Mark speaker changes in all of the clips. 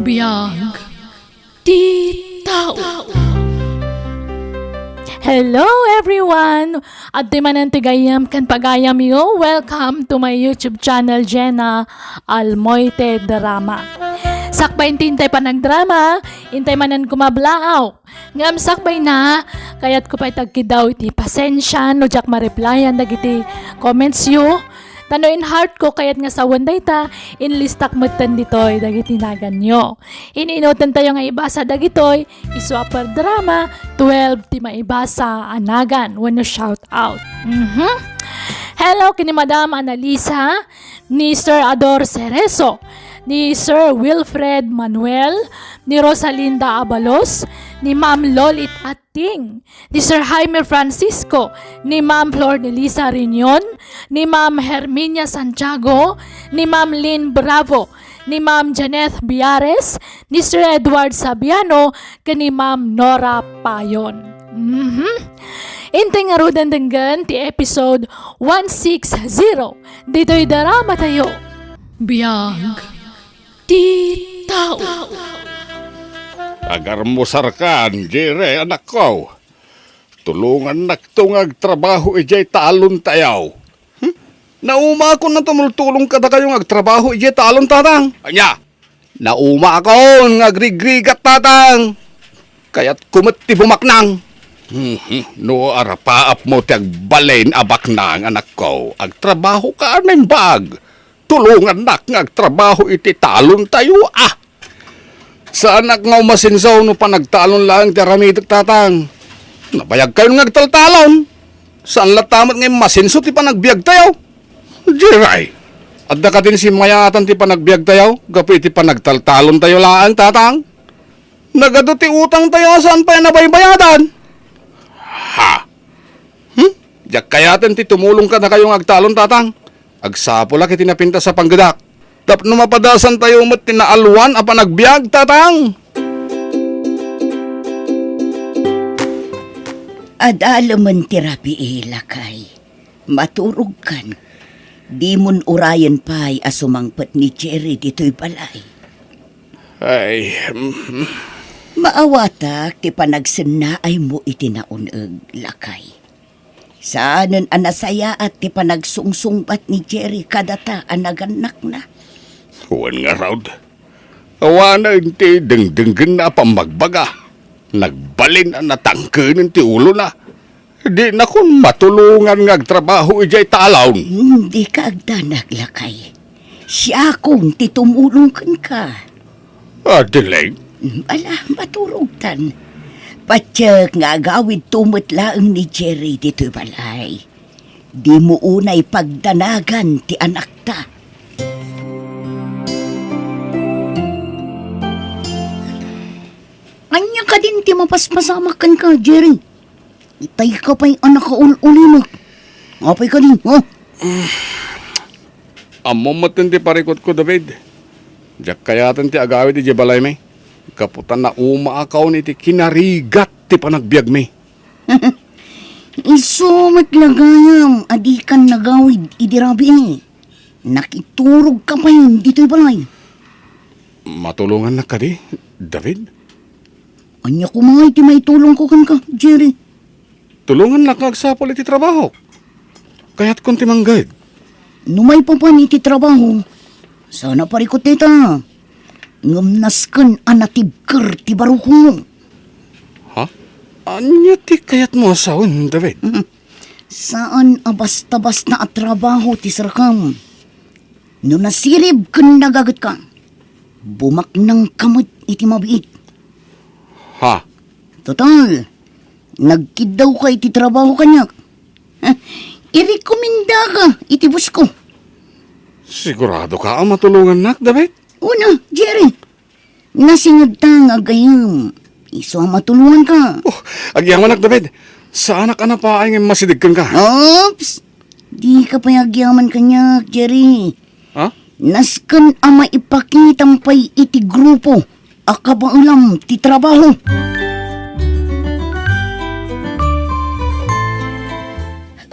Speaker 1: Biyag di tao.
Speaker 2: Hello everyone! At di man ang tigayam kan pagayam yo, welcome to my YouTube channel, Jenna Almoite Drama. Sakbay intay pa nagdrama, intay manan kumablaaw. Ngam sakbay na, kayat ko pa itagkidaw iti pasensya, no jak ma-replyan dagiti comments yo. Tano in heart ko kayat nga sawan dayta inlistak metten ditoy dagiti naganyo. Iniinoten tayo nga ibasa dagitoy iswapper drama 12 ti maibasa anagan wenno shout out. Hello kini Madam Analisa, ni Sir Ador Cerezo, ni Sir Wilfred Manuel, ni Rosalinda Abalos, ni Ma'am Lolit Ating, ni Sir Jaime Francisco, ni Ma'am Flor Nelisa Riñon, ni Ma'am Herminia Santiago, ni Ma'am Lynn Bravo, ni Ma'am Janeth Biares, ni Sir Edward Sabiano, ni Ma'am Nora Payon. Intay nga rudan denggan ti episode 160. Dito'y darama tayo.
Speaker 1: Biyag di tao.
Speaker 3: Agar mo sarkan, Jere, anak ko. Tulungan naktungag trabaho ijay talon tayaw. Nauma ako na tumultulong kada kayong agtrabaho ijay talon tatang. Anya, nauma ako ngagrig-grigat tatang. Kaya't kumati bumaknang. No arapaap mo ti agbalain abaknang anak ko. Agtrabaho ka anay bag. Tulungan nak ngagtrabaho iti talon tayo Sa anak nga umasinsaw no pa nagtalon lang ti ramitek tatang. Nabayag kayo ngagtaltalon. Saan latamat ngayon masinso ti panagbiag tayo? Jiray. At da ka din si mayatan ti panagbiag tayo. Gapi ti panagtaltalon tayo lang tatang. Nagado ti utang tayo saan pa yan nabaybayadan? Ha? Diyak kayaten ti tumulong ka na kayong agtalon tatang. Agsapula kiti napinta sa panggadak. Tap numapadasan tayo umat tinaalwan apa nagbiag tatang.
Speaker 4: Adalaman tirapi ilakay. Maturog kan. Di mon urayan pa'y asumangpat ni Jerry dito'y balay.
Speaker 3: Ay,
Speaker 4: Maawatak ti panagsinnaay mo itinauneg lakay. Saanan anasaya at ti panagsungsungbat ni Jerry kadata anaganak na.
Speaker 3: huwan nga raud. Awana inti dengdenggen na pamagbaga. Nagbalin ang natangkenin ti ulo na. Di na kun matulungan ngagtrabaho ijay talaw.
Speaker 4: Hindi ka agdanag lakay. Siya akong ti tumulong ka.
Speaker 3: Adelay,
Speaker 4: Ala, maturugtan. Patsyak nga agawid tumutlaang ni Jerry dito'y balay. Di mo unay pagdanagan ti anak ta. Anya ka din ti mapaspasamakan ka, Jerry. Itay ka pa'y anak ka uli mo. Apay ka din, ha?
Speaker 3: amo matindi parikot ko, David. Diyak kayatan ti agawid ijay balay may. Kaputan na umaakaw ni ti kinarigat ti panagbiag may.
Speaker 4: Iso maglagayam, adikan nagawid idirabi eh. Nakiturog ka pa yun dito'y balay.
Speaker 3: Matulungan na ka di, David?
Speaker 4: Anya ko mga iti may tulong ko kan ka, Jerry.
Speaker 3: Tulungan na kagsapol iti trabaho. Kaya't kunti manggad.
Speaker 4: Numay pa pa iti trabaho. Sana parikot nita. Ngamnaskan anatibker ti barukong.
Speaker 3: Ha? Anya ti kayat mo asawan, David?
Speaker 4: Saan abasta-basta at trabaho ti sarakam? No nasirib kan nagagat ka. Bumak ng kamot iti mabiit.
Speaker 3: Ha?
Speaker 4: Total, nagkidaw ka iti trabaho kanyak. Irekomenda ka iti bus ko.
Speaker 3: Sigurado ka ang matulungan nak, David?
Speaker 4: Una, Jerry. Nasingad ta nga gayam. Iso ang matulungan ka.
Speaker 3: Oh, agyaman nak, David. Sa anak-anak pa ay masidigkan ka.
Speaker 4: Oops! Di ka pa agyaman kanyak, Jerry.
Speaker 3: Ha?
Speaker 4: Naskan ang maipakitang pa'y iti grupo. Akabaulam ti trabaho.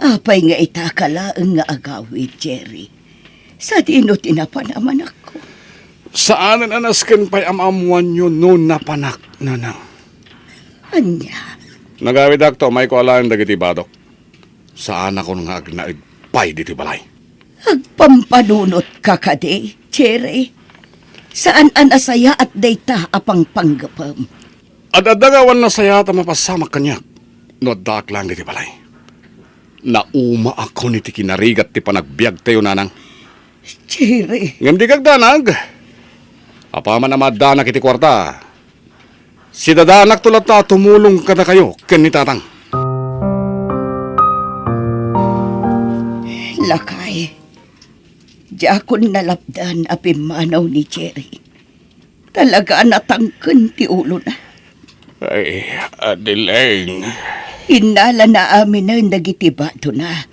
Speaker 4: Apay nga itakalaang nga agawid, Jerry. Sa dino tinapanaman ako.
Speaker 3: Saan anasken pa'y amamuan nyo noon na panak, nanang?
Speaker 4: Anya,
Speaker 3: Nagawid akto, may ko alam dagiti badok. Saan ako nga agnaigpay diti balay?
Speaker 4: agpampanunot ka kadi, Jerry. Saan anasaya at data apang panggapam?
Speaker 3: At adagawan na saya ta mapasamak kanyak. No dak lang diti balay. Nauma ako ni ti kinarigat ti panagbiag tayo nanang.
Speaker 4: Jerry,
Speaker 3: Ngam di kagdanag. Apaman na madanak iti kwarta. Si dadanak tulat ta tumulong kada kayo ken ni tatang.
Speaker 4: lakay. Diakon nalapdan apimanaw ni Jerry. Talaga natangken ti ulo na.
Speaker 3: Ay, Adeleng.
Speaker 4: Inala na amin na nagiti bato na.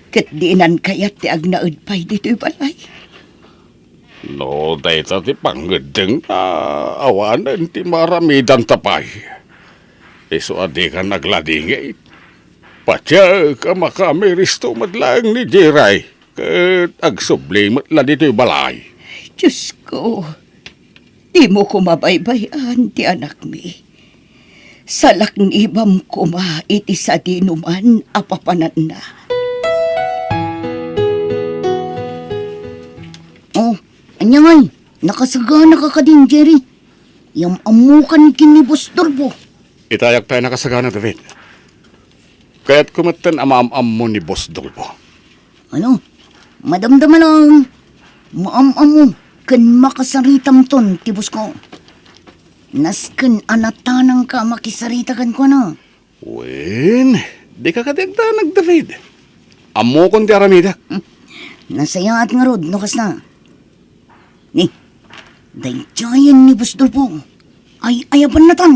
Speaker 4: Kat dinan kayat ti agnaud pa'y dito'y balay.
Speaker 3: No, dahita ti panggedeng na awanan ti maramidan tapay. Iso adi ka nagladingay. Patya ka makamiristo madlang ni Jiray. Kat agsublimat la dito'y balay.
Speaker 4: Diyos ko, di mo ko mabaybayan ti anak mi. Salak ni ibam ko ma iti sa dinuman apapanan na. Oh, anya ngay, nakasagana ka ka din, Jerry. Yung amukan kinibos turbo.
Speaker 3: Itayak tayo nakasagana, David. Kaya't kumatan amaam-am mo ni Boss Dolpo.
Speaker 4: Ano, madamdaman ang maam-am mo kan makasaritam ton, tibos ko. Nasken anatanang ka makisaritakan ko na.
Speaker 3: Wen, di ka kadagdanag, David. Amo kon ti aramida.
Speaker 4: Nasaya at nga rod, nukas na. Ni, dayjayan ni Bustol po. Ay, ayapan na tan.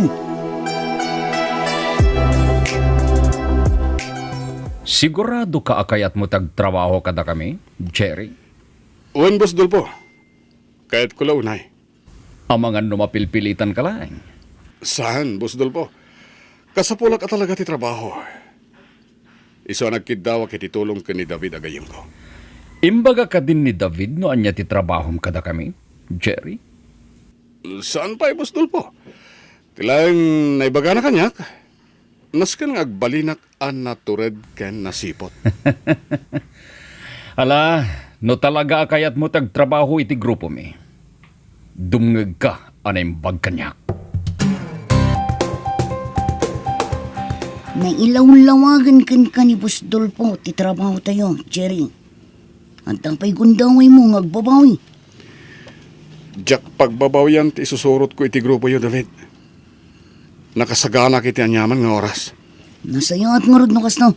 Speaker 5: Sigurado ka akayat mo tagtrabaho kada kami, Jerry?
Speaker 3: Wen, Boss Dolpo. Kaya't kulaw unay.
Speaker 5: Ang mga numapilpilitan ka lang.
Speaker 3: Saan, Boss Dolpo? Kasapulak at talaga ti trabaho. Iso nagkidawa kiti tulong ka ni David agayim ko.
Speaker 5: Imbaga ka din ni David no anya ti trabahom kada kami, Jerry?
Speaker 3: Saan pa, Boss Dolpo? Tilang naibaga na kanyak. Naskan nga agbalinak an natured ken nasipot.
Speaker 5: Ala, no talaga akayat mo tagtrabaho iti grupo mi. Dumngeg ka anaimbag kanyak.
Speaker 4: Nailaw-lawagan kan ka ni Bustol po, titrabaho tayo, Jerry. At ang pa'y gundaway mo, ngagbabawi.
Speaker 3: Jack pagbabawyan ti isusurot ko iti grupo yo, David. Nakasagana kiti anyaman nga oras.
Speaker 4: Nasaya at nga rod, nukas na.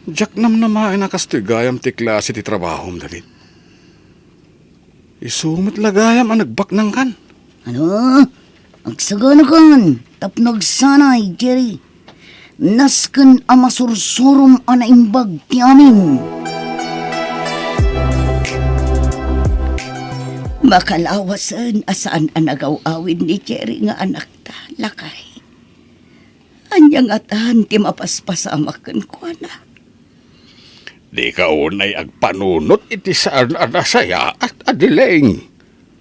Speaker 3: Jack namnamain nakastoy gayam ti klase ti trabahom, David. Isumit lagayam ang nagbaknang kan.
Speaker 4: Ano? Agsagana kan, tapnog sanay, Jerry. Nasken amasursurum anaimbag ti amin. Makalawasan asaan anagaw-awin ni Jerry nga anak ta, lakay. Anyang atan ti mapaspasamakan ko na.
Speaker 3: Di ka unay agpanunot iti saan anasaya at adileng.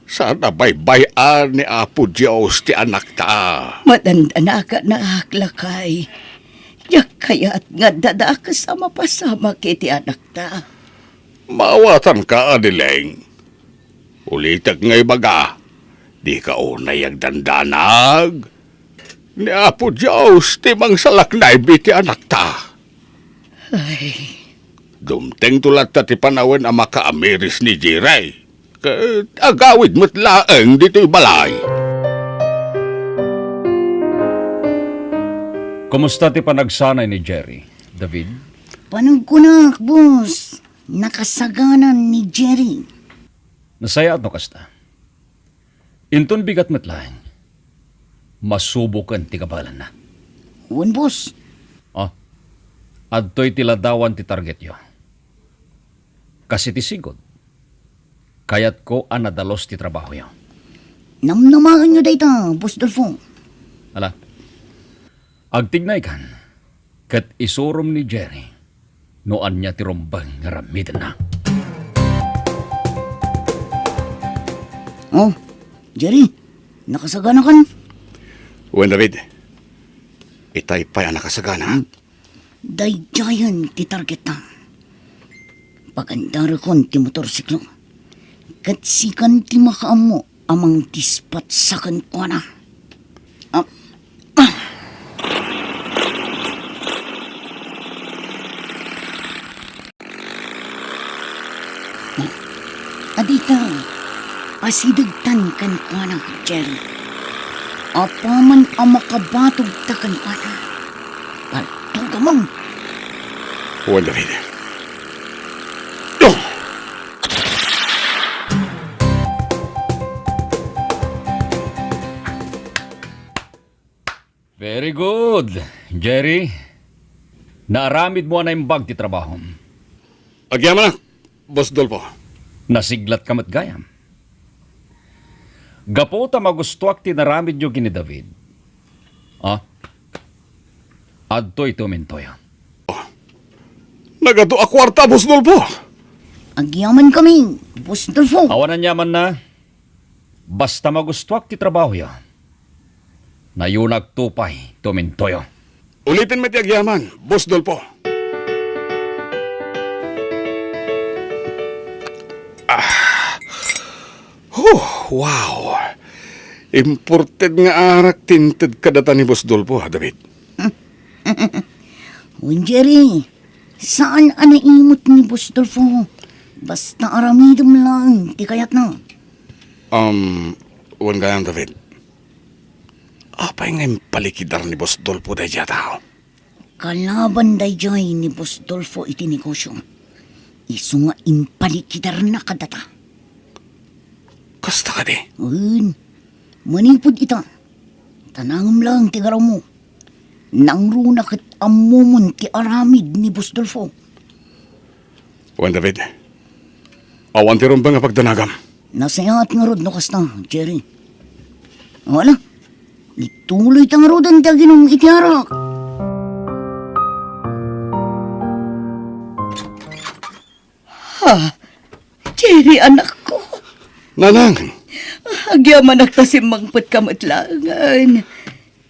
Speaker 3: Saan abaybayan ni Apo Diyos ti anak ta.
Speaker 4: Madandana ka na lakay. Yak kaya't nga dada ka sa mapasama kiti anak ta.
Speaker 3: Mawatan ka, adileng. Ulitag ngay baga. Di ka unay agdandanag. Ni Apo Diyos ti mangsalak na ibiti anak ta.
Speaker 4: Ay,
Speaker 3: Dumteng tulat ta ti panawin ang makaamiris ni Jiray. Agawid mo't laeng dito'y balay.
Speaker 5: Kumusta ti panagsanay ni Jerry, David?
Speaker 4: panagkunak, boss. Nakasaganan ni Jerry.
Speaker 5: Nasaya at no kasta. Inton bigat matlaeng. Masubukan ti kabalan na.
Speaker 4: Uwan, boss.
Speaker 5: Ah, adto'y tiladawan ti target yo. Kasi ti sigod. Kayat ko anadalos ti trabaho yo.
Speaker 4: Namnamakan nyo dayta, boss Dolfo.
Speaker 5: Ala, agtignay kan, kat isurom ni Jerry, noan niya ti rombang nga ramidan na.
Speaker 4: Oh, Jerry, nakasagana kan?
Speaker 3: Wen David, itay pa yan nakasagana.
Speaker 4: Dayjayan ti target na. Pagandara kon ti motorsiklo. Katsikan ti makaamo amang dispat sa kankwana. Adita, asidagtan kankwana, Jerry. Apaman ang makabatog ta kankwana. Paltugamang.
Speaker 3: Wen David. Oh!
Speaker 5: Very good, Jerry. Naaramid mo na yung bag ti trabaho.
Speaker 3: Agyaman na, Boss Dolpo.
Speaker 5: Nasiglat ka matgayam. Gapo ta magustuak ti naramid nyo gini David. Adto ito mintoya.
Speaker 3: Nagato a kwarta, Boss Dolpo.
Speaker 4: Agyaman kami, Boss Dolfo.
Speaker 5: Awanan yaman na. Basta magustuak ti trabaho ya. Na yun nagtupay tumintoyo.
Speaker 3: Ulitin mo ti agyaman, Boss Dolpo. Wow. Imported nga arak tinted kadata ni Boss Dolpo, David.
Speaker 4: Jerry, saan anaimot ni Boss Dolfo? Basta aramidom lang, di kayat na.
Speaker 3: Wan gayang David. Apay nga yung palikidar ni Boss Dolpo day tao.
Speaker 4: Kalaban dayjay ni Boss Dolfo iti negosyo. Iso nga impalikidar na kadata.
Speaker 3: Kasta ka di.
Speaker 4: Manipod ita. Tanangam lang ti garaw mo. Nangruna kat amumon ti aramid ni Boss Dolfo.
Speaker 3: Wan David. Awan ti rumba nga pagdanagam.
Speaker 4: Nasayat nga rod no kasta, Jerry. Wala. Ituloy tang rodan ti aginong itiarak. Jerry, anak ko.
Speaker 3: Nanang,
Speaker 4: Agyaman nagtasimangpot kamatlangan.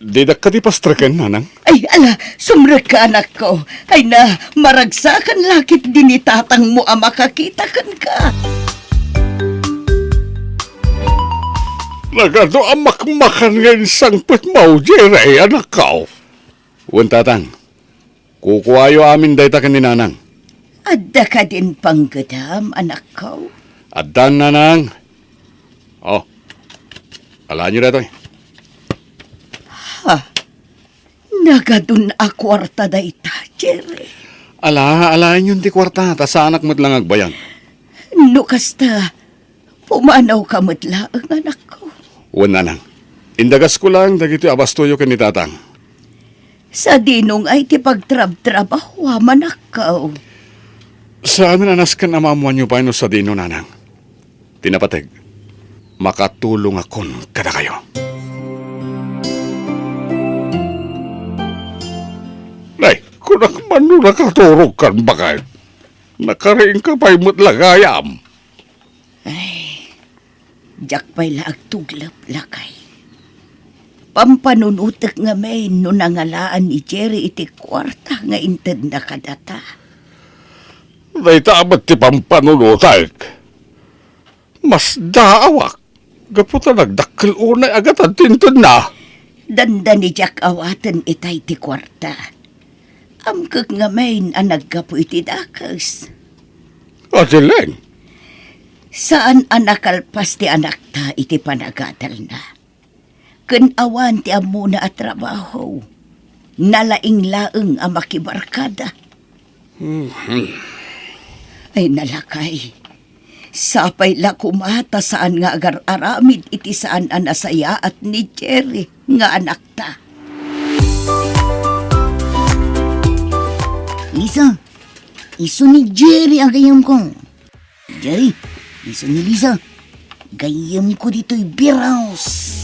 Speaker 3: di ka di pastraken, nanang.
Speaker 4: Ay, ala, sumrek ka, anak ko. Ay na, maragsakan lakit din itatang mo ang makakitakan ka.
Speaker 3: Nagado ang makmakan ngayon sangpit mo, Jerry, anak ko. Wan tatang, kukuhayo amin day ta kaninanang.
Speaker 4: Adda ka din panggadam, anak ko.
Speaker 3: Adan nanang. Oh, alaan nyo na ito eh.
Speaker 4: Nagadun akwarta da ita, Jerry.
Speaker 3: Alaan yun di kwarta, ta sa anak mo't lang agbayan.
Speaker 4: No kasta, pumanaw ka matla ang anak ko.
Speaker 3: Wan nanang, indagas ko lang dagito abastoyo kanitatang.
Speaker 4: Sa dinong ay ti pagtrab-trabaho, manakaw.
Speaker 3: Saan nanas ka namamuan nyo pa sa dino, nanang? Tinapateg, makatulong akon kada kayo. Nay, kung nakmano nakaturog kan bakit? Nakariing ka pa'y mo't lagayam.
Speaker 4: Jak pa'y laag tuglap lakay. Pampanunutek nga may no nangalaan ni Jerry iti kwarta nga inted na kadata.
Speaker 3: Day tabat ti pampanunutek. Mas daawak. Gaputa nagdakkel unay agad at tintod na.
Speaker 4: Danda ni Jack awatan itay ti kwarta. Amkag nga may ang naggapo iti dakas.
Speaker 3: Adileng,
Speaker 4: Saan anakalpas ti anak ta iti panagadal na? Kanawan ti amuna at trabaho. Nalaing-laeng ang makibarkada. Ay nalakay. Sapay la kumata saan nga agar aramid iti saan anasaya at ni Jerry nga anak ta. Lisa, iso ni Jerry ang gayam ko. Jerry, iso ni Lisa, gayam ko dito'y beer house.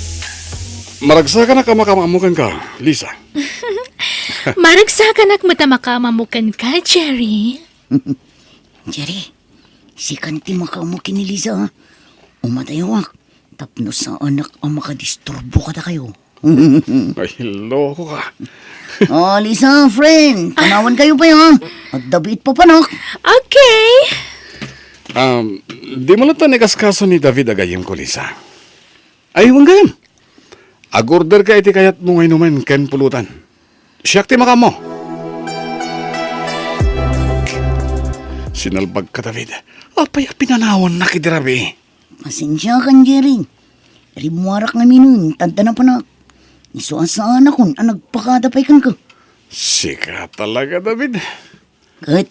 Speaker 3: maragsakan na kamakamamukan ka, Lisa.
Speaker 1: Maragsakan ak matamakamamukan ka, Jerry.
Speaker 4: Jerry, si Kanti makaumukin ni Lisa. Umatayawak, Tapno sa anak ang makadisturbo ka ta kayo.
Speaker 3: Ay, loko ka.
Speaker 4: Lisa, friend. Tanawan kayo pa yun. At David pa panak.
Speaker 1: Okay.
Speaker 3: Di mo lang tanikas kaso ni David agayim ko, Lisa. Ay, huwag gayam. Agorder ka iti kayat mo ngayon naman ken pulutan. Siyak ti makamo. Sinalbag ka, David. Apay pinanawan na kitirabi.
Speaker 4: Pasensya kan, Jerry. Rimuarak nga minun. Tanda na panak. Isuasaan akong nagpakadapay kan ka.
Speaker 3: Sika talaga, David.
Speaker 4: Kat,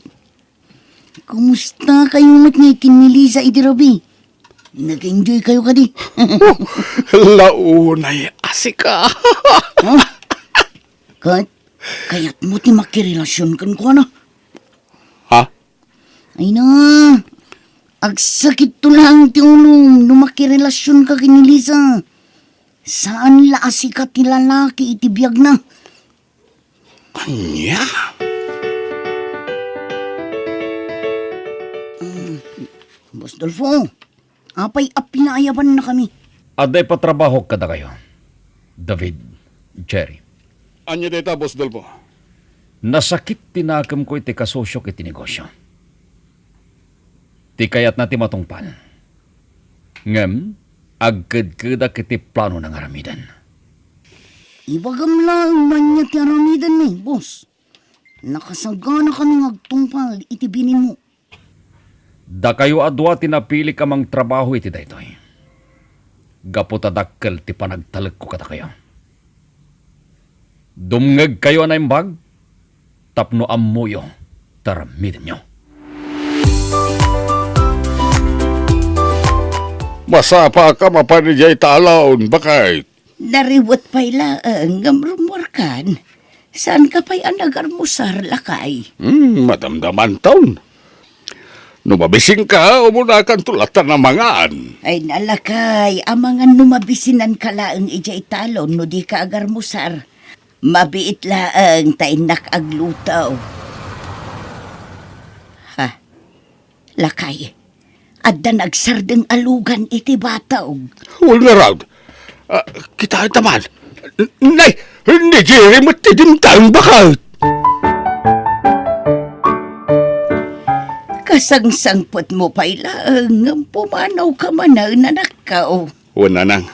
Speaker 4: kumusta kayo matngikin ni Lisa itirabi? Nag-enjoy kayo ka di.
Speaker 3: Launay asika.
Speaker 4: Kat, kaya't mo ti makirelasyon kan ko na.
Speaker 3: Ha?
Speaker 4: Ay na, agsakit to lang ti ulong numakirelasyon ka kini Lisa. Saan la asikat ti lalaki iti biyag na?
Speaker 3: Anya?
Speaker 4: Boss Dolfo, apay apinaayaban na kami.
Speaker 5: Aday patrabaho kada kayo. David, Jerry.
Speaker 3: Anya deta, Boss Dolpo?
Speaker 5: Nasakit tinakam ko iti kasosyo iti negosyo. Ti kayat na ti matungpal. Ngem, agkad-kada kiti plano ng aramidan.
Speaker 4: Ibagam lang man niya ti aramidan ni, boss. Nakasagana kami agtungpal iti binin mo.
Speaker 5: Da kayo adwa tinapili ka mang trabaho iti daytoy. Gaputadakkel ti panagtalag ko kata kayo. Dumngeg kayo na imbag, tapno ammuyo, taramidin nyo.
Speaker 3: Masapa ka mapanijay talaon, bakit?
Speaker 4: Nariwat pa'y laang gamrumorkan. Saan ka pa'y anagarmusar lakay?
Speaker 3: Madamdaman taon. Numabising ka, umunakan tulatan ng mangaan.
Speaker 4: Ay nalakay, amangan numabisinan ka laang ijay talon no di ka agarmusar. Mabiit laang tainak aglutaw. Ha? Lakay, adda nagsardeng alugan iti bataw.
Speaker 3: Wala raw. Kita taman. Nay, ni Jerry mo tidimtang bakit?
Speaker 4: Kasangsangpot mo pa'y laang pumanaw ka man na nanakaw.
Speaker 3: Wala nang.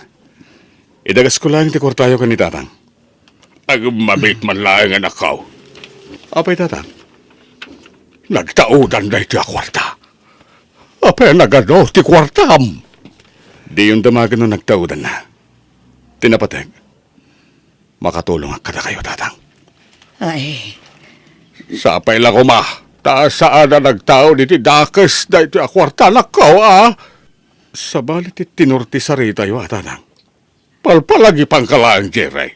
Speaker 3: Idagas ko lang ti kwartayo ka ni tatang. Ag mabit man lang ang nakaw. Apay tatang. Nagtaudan na iti kwarta. Apay nagano ti kwartam. Di yung damagan no nagtaudan na. Tinapateg. Makatulong ang kada kayo tatang.
Speaker 4: Ay,
Speaker 3: Sapay lang ko ma. Taas saan na nagtao niti dakas na iti akwarta na ko, Sa balit tinurti sa rita yung atanang. Palpalagi pang kalaang Jeray.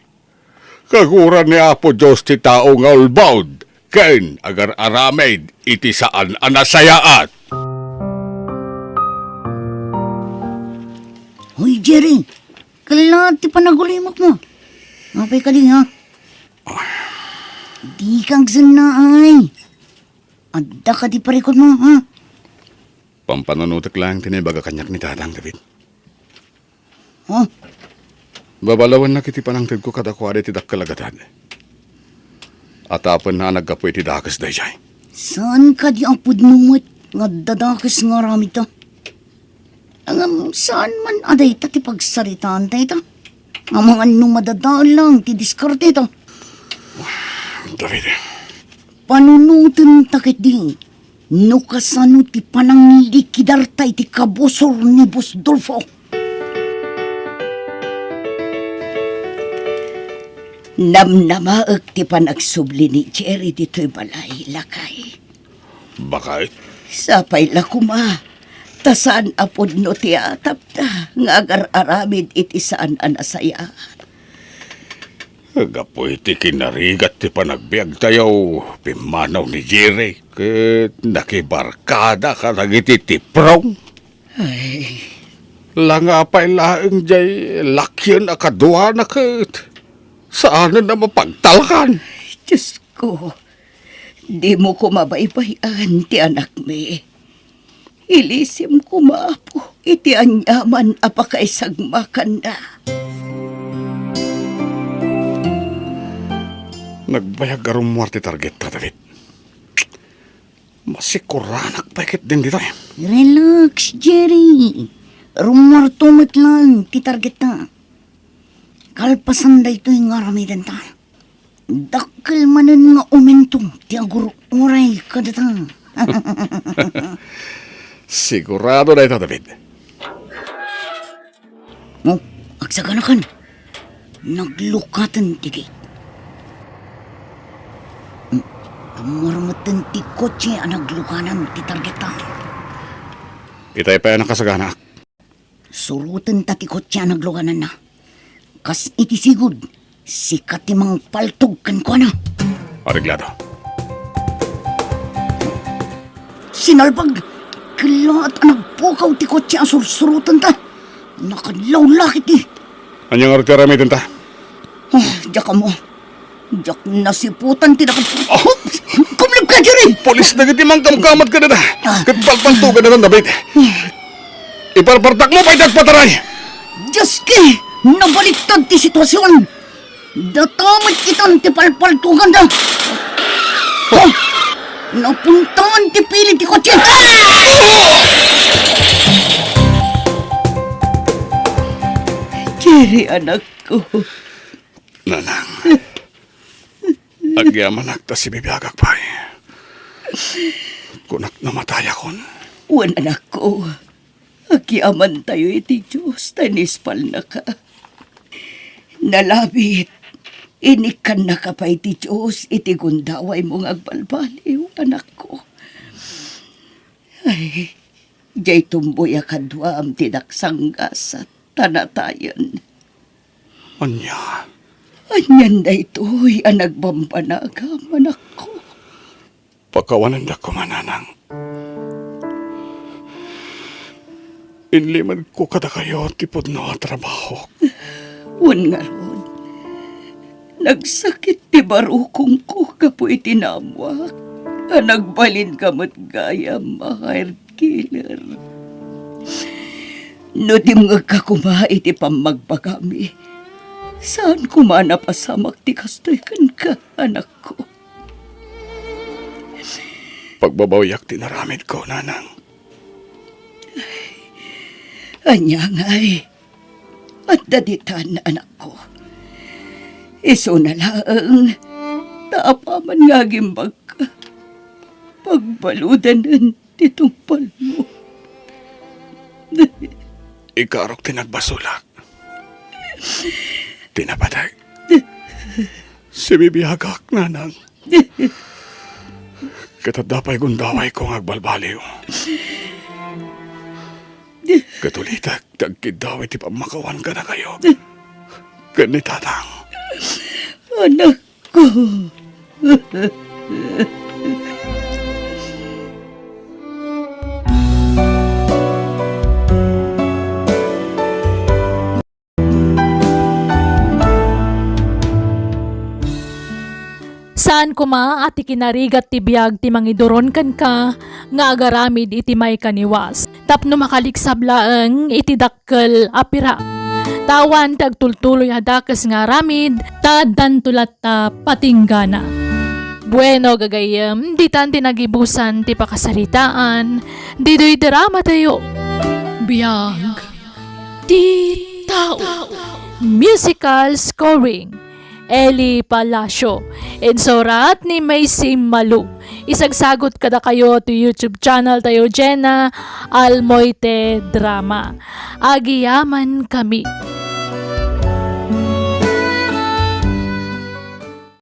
Speaker 3: Kaguran ni Apo Diyos ti tao nga ulbaud. Ken agar aramed iti saan anasayaat.
Speaker 4: Hoy Jerry, kailangan ti panagulimok mo. Mapay ka din ha. Di kang sanay. Adda ka di parikod mo ha.
Speaker 3: Pampananutak lang tinibaga kanyak ni Tatang David.
Speaker 4: Ha?
Speaker 3: Babalawan na kiti panangtid ko kadakwari ti dakkalagatan. At apan na nagkapoy ti dakas day jay.
Speaker 4: Saan ka di ang pudnumot nga dadakas nga rami ta? Saan man aday ta ti pagsaritaan tayo ta? Ang mga numadadaan lang ti diskarte ta.
Speaker 3: David,
Speaker 4: Panunutin takit di. No kasano ti panangilikidartay ti kabusor ni Boss Dolfo. Namnamaag ti panagsubli ni Jerry dito'y balay lakay.
Speaker 3: bakit?
Speaker 4: Sapay la kuma. Tasaan apod no ti atap ta. Nga agar-aramid iti saan anasaya.
Speaker 3: Agapoy ti kinarigat ti panagbiag tayo. Pimanaw ni Jerry. Ket nakibarkada ka nang iti tiprong.
Speaker 4: Ay,
Speaker 3: Langapay laeng jay lakyan akadwa na ket. Saan na mapagtalkan?
Speaker 4: Diyos ko. Di mo ko mabaybayan ti anak me. Ilisim ko maapo, iti anyaman apakaisagmakan na.
Speaker 3: Nagbayag arong muarte target ta, David. Masikuranak paikit din dito eh.
Speaker 4: Relax, Jerry. Rumor tumot lang, ti target na. Kalpasan da ito yung aramidan ta. Dakil manan nga umentong, ti aguro oray kadata.
Speaker 3: Sigurado na ito, David.
Speaker 4: Oh, agsaganakan. Naglukatan ti gate. Marmatan ti kotse ang naglukanan ti target ta.
Speaker 3: Itay pa yan ang kasagana.
Speaker 4: Surutan ta ti kotse ang naglukanan na. Kas iti sigud, sikat ti mang paltog kan ko na.
Speaker 3: Ariglado.
Speaker 4: Sinalpag, kilaat ang nagpukaw ti kotse ang sursurutan ta. Nakadlaw lakit ti.
Speaker 3: Anyang artirami din ta?
Speaker 4: Oh, diyak mo. Diyak nasiputan ti nakad... Oh! Kumlip ka, Jerry!
Speaker 3: Polis na gitimang kamkamat ka na na. Katpalpaltugan na ng David. Iparpartak mo pa pataray.
Speaker 4: Diyos ki! Nabaliktad ti sitwasyon! Datamit kitang ti palpaltugan na! Oh! Napuntahan ti pili ti kotse! Jerry, anak ko.
Speaker 3: Nanang. Agyaman nakta si bibiyagak pa eh. Kunak namatay akon.
Speaker 4: Wan, anak ko. Agyaman tayo iti Diyos, tanispal na ka. Nalabit, inikan na ka pa iti Diyos, iti gundaway mong agbalbaliw, anak ko. Ay, jay tumboy akadwa am tidaksanggas at tanatayan.
Speaker 3: Anya.
Speaker 4: Anyan na ito'y ang nagbambanagam, anak ko.
Speaker 3: Pakawanan na ko mananang. Inliman ko kada kayo tipod na trabaho.
Speaker 4: Wan nga ron. Nagsakit ti barukong ko kapoy tinamwak. Nagbalin kamot gaya mahir killer. No di mga kakumay ti pamagbagami. Saan kumana pasamak ti kastoy kan ka, anak ko?
Speaker 3: Pagbabawiyak tinaramid ko, nanang.
Speaker 4: Anya nga'y. At daditan, anak ko. Iso na lang. Taapaman nga gimbag ka. Pagbaludan ng titumpal mo.
Speaker 3: Ikarok tinagbasulak. Tinapadag. Si bibiyagak, nanang. Katadapay gundaway kong agbalbaliw. Katulitak, tagkidaway ti pamakawan ka na kayo. Ganitatang.
Speaker 4: Anak ko.
Speaker 2: Saan kuma ati kinarigat ti biyag ti mangidoron kan ka nga agaramid iti may kaniwas. Tapno makaliksab laeng iti dakkel apira. Tawan tagtultuloy hadakas nga ramid tadan tulat ta patinggana. Bueno gagayem, di tan tinagibusan ti pakasaritaan, di do'y drama tayo. Biyag ti tao. Musical scoring. Eli Palacio. Insurat ni Macy Malu. Isagsagot kada kayo to YouTube channel tayo Jenna Almoite Drama. Agiyaman kami.